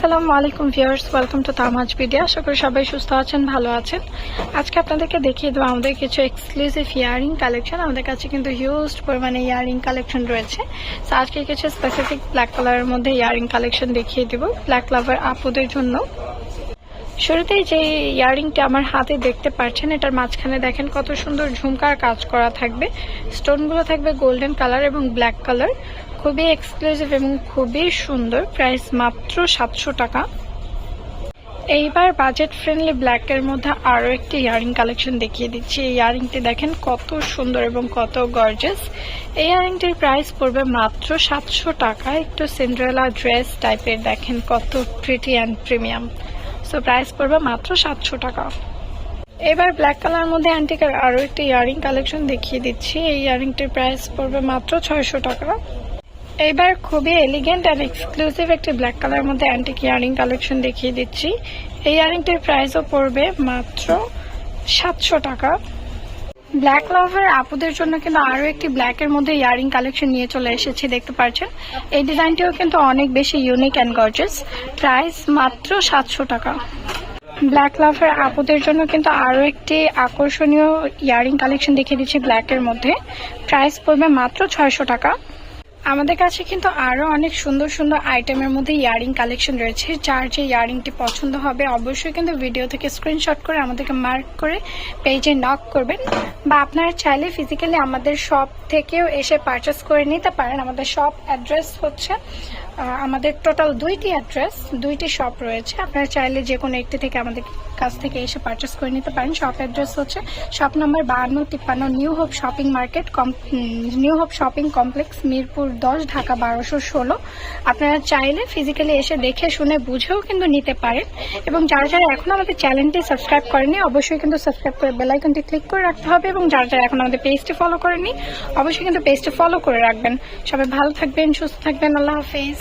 আসসালামু আলাইকুম viewers, welcome to তামাজ video. আশা করি সবাই সুস্থ আছেন, ভালো আছেন। আজকে আপনাদেরকে দেখিয়ে দেবো আমাদের কিছু এক্সক্লুসিভ ইয়ারিং কালেকশন। আমাদের কাছে কিন্তু হিউজ পরিমাণে ইয়ারিং কালেকশন রয়েছে। তো আজকে কিছু স্পেসিফিক ব্ল্যাক কালারের মধ্যে ইয়ারিং কালেকশন দেখিয়ে দেবো ব্ল্যাক লাভার আপুদের জন্য। শুরুতেই যে ইয়ারিংটা আমার হাতে দেখতে পাচ্ছেন, এটার মাঝখানে দেখেন কত সুন্দর ঝুমকার কাজ করা থাকবে। স্টোনগুলো থাকবে গোল্ডেন কালার এবং ব্ল্যাক কালার। খুবই এক্সক্লুসিভ এবং খুবই সুন্দর। প্রাইস মাত্র 700 টাকা। এইবার বাজেট ফ্রেন্ডলি ব্ল্যাকের মধ্যে আরও একটি ইয়ারিং কালেকশন দেখিয়ে দিচ্ছি। এই ইয়ারিংটি দেখেন কত সুন্দর এবং কত গর্জিয়াস। এই ইয়ারিংটির প্রাইস পড়বে মাত্র 700 টাকা। একটু সিন্ড্রেলা ড্রেস টাইপের, দেখেন কত pretty and premium. So price পড়বে মাত্র 700 টাকা। এবার ব্ল্যাক কালার মধ্যে অ্যান্টিকের আরও একটি ইয়ারিং কালেকশন দেখিয়ে দিচ্ছি। এই ইয়ারিংটির প্রাইস পড়বে মাত্র 600 টাকা। এইবার খুবই এলিগেন্ট অ্যান্ড এক্সক্লুসিভ একটি ব্ল্যাক কালার মধ্যে অ্যান্টিক ইয়ারিং কালেকশন দেখিয়ে দিচ্ছি। এই ইয়ারিংটির প্রাইসও পড়বে মাত্র 700 টাকা। ব্ল্যাক লাভার আপুদের জন্য কিন্তু আরও একটি ব্ল্যাকের মধ্যে ইয়ারিং কালেকশন নিয়ে চলে এসেছি, দেখতে পাচ্ছেন। এই ডিজাইনটিও কিন্তু অনেক বেশি ইউনিক অ্যান্ড গর্জিয়াস। প্রাইস মাত্র 700 টাকা। ব্ল্যাক লাভার আপুদের জন্য কিন্তু আরও একটি আকর্ষণীয় ইয়ারিং কালেকশন দেখিয়ে দিচ্ছি ব্ল্যাকের মধ্যে। প্রাইস পড়বে মাত্র 600 টাকা। আমাদের কাছে কিন্তু আরও অনেক সুন্দর সুন্দর আইটেমের মধ্যে ইয়ারিং কালেকশন রয়েছে। যার যে ইয়ারিংটি পছন্দ হবে অবশ্যই কিন্তু ভিডিও থেকে স্ক্রিনশট করে আমাদেরকে মার্ক করে পেজে নক করবেন, বা আপনারা চাইলে ফিজিক্যালি আমাদের শপ থেকেও এসে পারচেস করে নিতে পারেন। আমাদের শপ অ্যাড্রেস হচ্ছে, আমাদের টোটাল দুইটি শপ রয়েছে। আপনারা চাইলে যে কোনো একটি থেকে আমাদের কাছ থেকে এসে পারচেস করে নিতে পারেন। শপ অ্যাড্রেস হচ্ছে shop number 5253 new hope shopping complex, Mirpur 10, Dhaka 1216। আপনারা চাইলে ফিজিক্যালি এসে দেখে শুনে বুঝেও কিন্তু নিতে পারেন। এবং যারা যারা এখন আমাদের চ্যানেলটি সাবস্ক্রাইব করেনি অবশ্যই কিন্তু সাবস্ক্রাইব করে বেল আইকনটি ক্লিক করে রাখতে হবে। এবং যারা যারা এখন আমাদের পেজটি ফলো করেনি অবশ্যই কিন্তু পেজটি ফলো করে রাখবেন। সবাই ভালো থাকবেন, সুস্থ থাকবেন। আল্লাহ হাফেজ।